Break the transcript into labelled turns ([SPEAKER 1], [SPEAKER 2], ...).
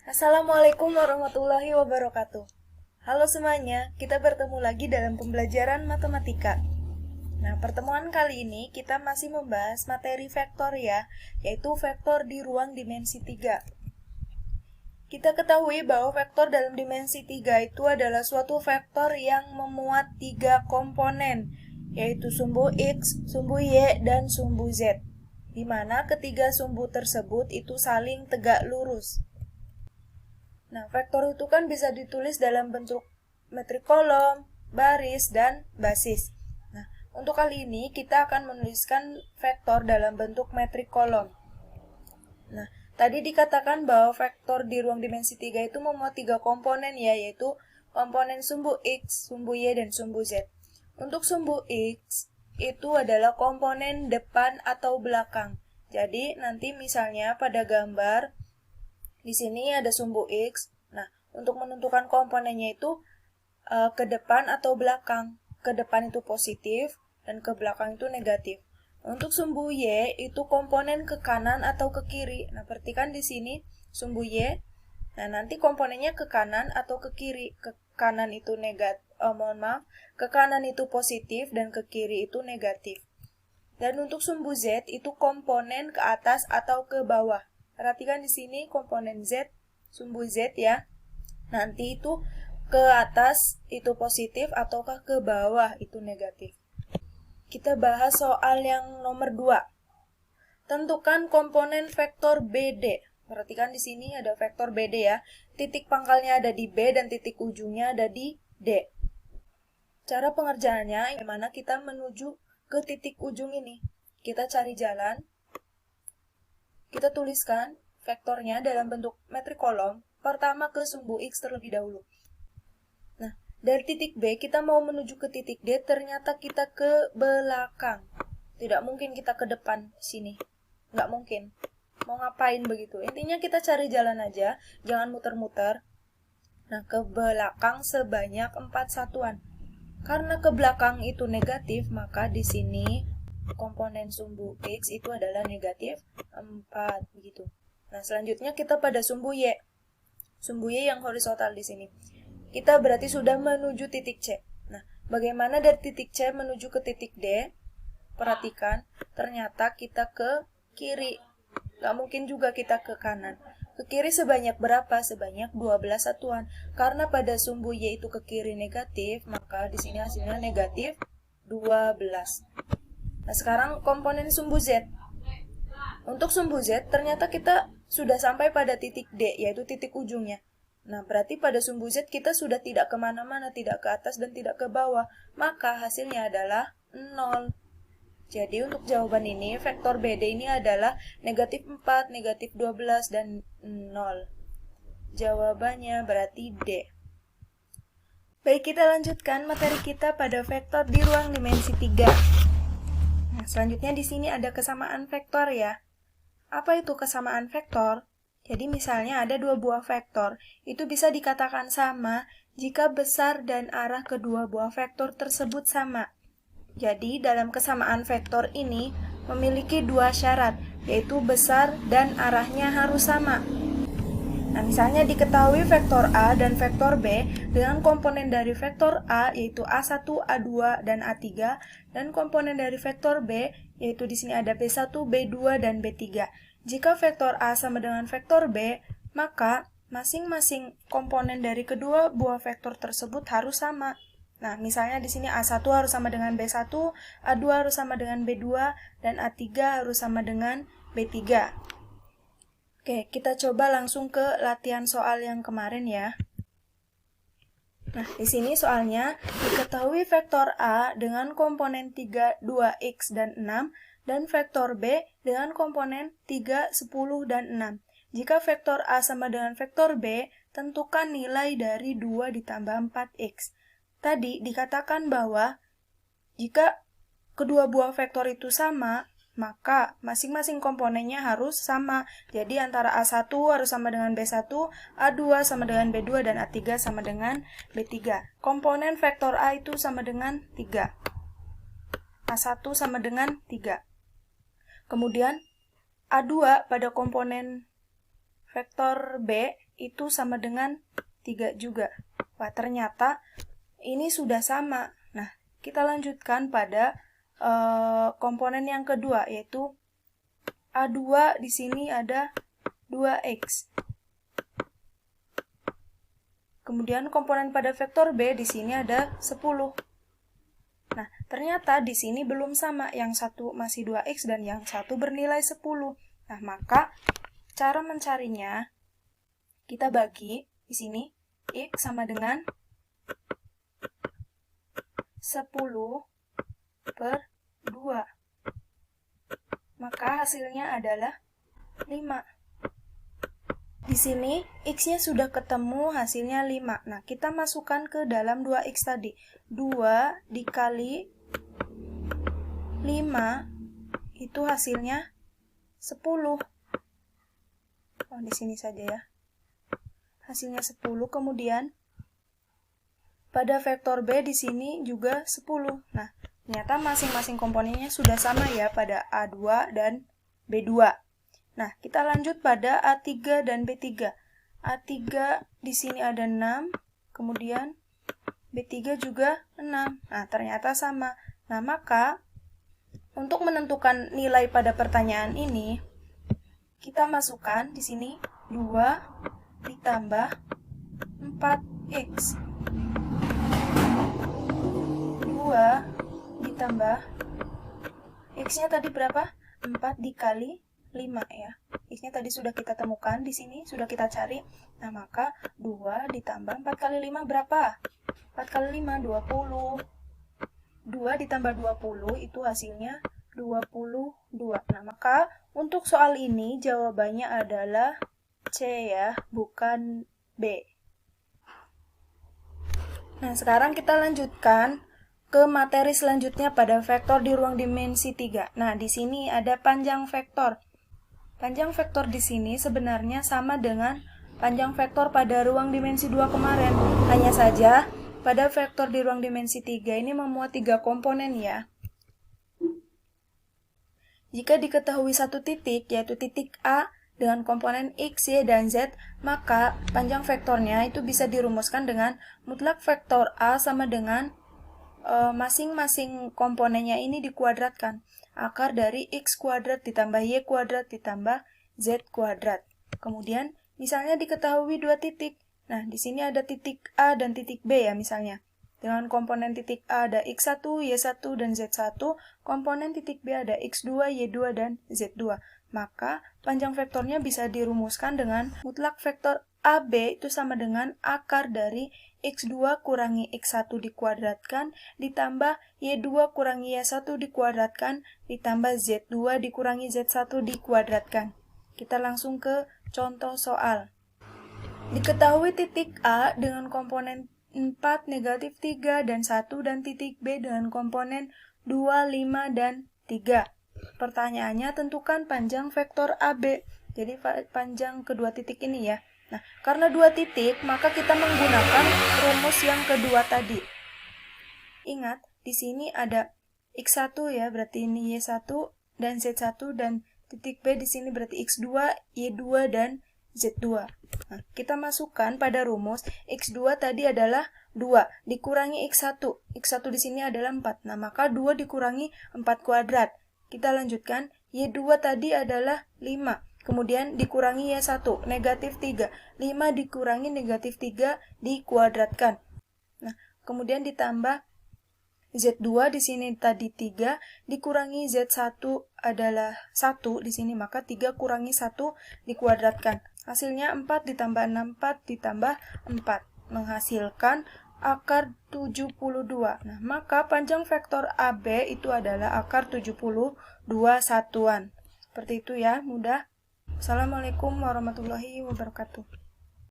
[SPEAKER 1] Assalamualaikum warahmatullahi wabarakatuh. Halo semuanya, kita bertemu lagi dalam pembelajaran matematika. Nah, pertemuan kali ini kita masih membahas materi vektor ya, yaitu vektor di ruang dimensi 3. Kita ketahui bahwa vektor dalam dimensi 3 itu adalah suatu vektor yang memuat 3 komponen, yaitu sumbu X, sumbu Y, dan sumbu Z, di mana ketiga sumbu tersebut itu saling tegak lurus. Nah, vektor itu kan bisa ditulis dalam bentuk metrik kolom, baris, dan basis. Nah, untuk kali ini kita akan menuliskan vektor dalam bentuk metrik kolom. Nah, tadi dikatakan bahwa vektor di ruang dimensi 3 itu memuat 3 komponen ya, yaitu komponen sumbu X, sumbu Y, dan sumbu Z. Untuk sumbu X, itu adalah komponen depan atau belakang. Jadi, nanti misalnya pada gambar, di sini ada sumbu X. Nah, untuk menentukan komponennya itu ke depan atau belakang. Ke depan itu positif dan ke belakang itu negatif. Untuk sumbu Y itu komponen ke kanan atau ke kiri. Nah, perhatikan di sini sumbu Y. Nah, nanti komponennya ke kanan atau ke kiri. Ke kanan itu ke kanan itu positif dan ke kiri itu negatif. Dan untuk sumbu Z itu komponen ke atas atau ke bawah. Perhatikan di sini komponen Z, sumbu Z ya. Nanti itu ke atas itu positif ataukah ke bawah itu negatif. Kita bahas soal yang nomor 2. Tentukan komponen vektor BD. Perhatikan di sini ada vektor BD ya. Titik pangkalnya ada di B dan titik ujungnya ada di D. Cara pengerjaannya gimana kita menuju ke titik ujung ini. Kita cari jalan. Kita tuliskan vektornya dalam bentuk metrik kolom. Pertama ke sumbu X terlebih dahulu. Nah, dari titik B kita mau menuju ke titik D, ternyata kita ke belakang. Tidak mungkin kita ke depan sini. Nggak mungkin. Mau ngapain begitu? Intinya kita cari jalan aja, jangan muter-muter. Nah, ke belakang sebanyak 4 satuan. Karena ke belakang itu negatif, maka di sini komponen sumbu X itu adalah negatif 4 begitu. Nah, selanjutnya kita pada sumbu Y. Sumbu Y yang horizontal di sini. Kita berarti sudah menuju titik C. Nah, bagaimana dari titik C menuju ke titik D? Perhatikan, ternyata kita ke kiri. Gak mungkin juga kita ke kanan. Ke kiri sebanyak berapa? Sebanyak 12 satuan. Karena pada sumbu Y itu ke kiri negatif, maka di sini hasilnya negatif 12. Nah, sekarang komponen sumbu Z. Untuk sumbu Z, ternyata kita sudah sampai pada titik D, yaitu titik ujungnya. Nah, berarti pada sumbu Z kita sudah tidak kemana-mana, tidak ke atas dan tidak ke bawah. Maka hasilnya adalah 0. Jadi untuk jawaban ini, vektor BD ini adalah negatif 4, negatif 12, dan 0. Jawabannya berarti D. Baik, kita lanjutkan materi kita pada vektor di ruang dimensi 3. Nah, selanjutnya di sini ada kesamaan vektor ya. Apa itu kesamaan vektor? Jadi misalnya ada dua buah vektor, itu bisa dikatakan sama jika besar dan arah kedua buah vektor tersebut sama. Jadi dalam kesamaan vektor ini memiliki dua syarat, yaitu besar dan arahnya harus sama. Nah, misalnya diketahui vektor A dan vektor B dengan komponen dari vektor A yaitu A1, A2, dan A3, dan komponen dari vektor B yaitu di sini ada B1, B2, dan B3. Jika vektor A sama dengan vektor B, maka masing-masing komponen dari kedua buah vektor tersebut harus sama. Nah, misalnya di sini A1 harus sama dengan B1, A2 harus sama dengan B2, dan A3 harus sama dengan B3. Oke, kita coba langsung ke latihan soal yang kemarin ya. Nah, di sini soalnya diketahui vektor A dengan komponen 3, 2x, dan 6, dan vektor B dengan komponen 3, 10, dan 6. Jika vektor A sama dengan vektor B, tentukan nilai dari 2 ditambah 4x. Tadi dikatakan bahwa jika kedua buah vektor itu sama, maka masing-masing komponennya harus sama. Jadi antara A1 harus sama dengan B1, A2 sama dengan B2, dan A3 sama dengan B3. Komponen vektor A itu sama dengan 3. A1 sama dengan 3. Kemudian A2 pada komponen vektor B itu sama dengan 3 juga. Wah, ternyata ini sudah sama. Nah, kita lanjutkan pada komponen yang kedua, yaitu A2 di sini ada 2X. Kemudian komponen pada vektor B di sini ada 10. Nah, ternyata di sini belum sama. Yang satu masih 2X dan yang satu bernilai 10. Nah, maka cara mencarinya kita bagi di sini X sama dengan 10 per 2. Maka hasilnya adalah 5. Di sini X-nya sudah ketemu, hasilnya 5. Nah, kita masukkan ke dalam 2X tadi. 2 dikali 5 itu hasilnya 10. Oh, di sini saja ya. Hasilnya 10. Kemudian pada vektor B di sini juga 10. Nah, ternyata masing-masing komponennya sudah sama ya pada A2 dan B2. Nah, kita lanjut pada A3 dan B3. A3 di sini ada 6, kemudian B3 juga 6. Nah, ternyata sama. Nah, maka untuk menentukan nilai pada pertanyaan ini, kita masukkan di sini 2 ditambah 4X. 2 ditambah X-nya tadi berapa? 4 dikali 5 ya. X-nya tadi sudah kita temukan di sini, sudah kita cari. Nah, maka 2 ditambah 4 kali 5 berapa? 4 kali 5, 20. 2 ditambah 20 itu hasilnya 22. Nah, maka untuk soal ini jawabannya adalah C ya, bukan B. Nah, sekarang kita lanjutkan ke materi selanjutnya pada vektor di ruang dimensi 3. Nah, di sini ada panjang vektor. Panjang vektor di sini sebenarnya sama dengan panjang vektor pada ruang dimensi 2 kemarin. Hanya saja, pada vektor di ruang dimensi 3 ini memuat 3 komponen ya. Jika diketahui satu titik, yaitu titik A dengan komponen X, Y, dan Z, maka panjang vektornya itu bisa dirumuskan dengan mutlak vektor A sama dengan masing-masing komponennya ini dikuadratkan. Akar dari X kuadrat ditambah Y kuadrat ditambah Z kuadrat. Kemudian, misalnya diketahui 2 titik. Nah, di sini ada titik A dan titik B ya misalnya. Dengan komponen titik A ada X1, Y1, dan Z1, komponen titik B ada X2, Y2, dan Z2. Maka, panjang vektornya bisa dirumuskan dengan mutlak vektor AB itu sama dengan akar dari X2 kurangi X1 dikuadratkan, ditambah Y2 kurangi Y1 dikuadratkan, ditambah Z2 dikurangi Z1 dikuadratkan. Kita langsung ke contoh soal. Diketahui titik A dengan komponen 4, negatif 3, dan 1, dan titik B dengan komponen 2, 5, dan 3. Pertanyaannya, tentukan panjang vektor AB. Jadi panjang kedua titik ini ya. Nah, karena 2 titik, maka kita menggunakan rumus yang kedua tadi. Ingat, di sini ada X1 ya, berarti ini Y1 dan Z1, dan titik B di sini berarti X2, Y2, dan Z2. Nah, kita masukkan pada rumus X2 tadi adalah 2 dikurangi X1. X1 di sini adalah 4. Nah, maka 2 dikurangi 4 kuadrat. Kita lanjutkan, Y2 tadi adalah 5. Kemudian dikurangi Y1, negatif 3. 5 dikurangi negatif 3 dikuadratkan. Nah, kemudian ditambah Z2 di sini tadi 3, dikurangi Z1 adalah 1 di sini, maka 3 kurangi 1 dikuadratkan. Hasilnya 4 ditambah 6, 4 ditambah 4. Menghasilkan akar 72. Nah, maka panjang vektor AB itu adalah akar 72 satuan. Seperti itu ya, mudah. Assalamualaikum warahmatullahi wabarakatuh.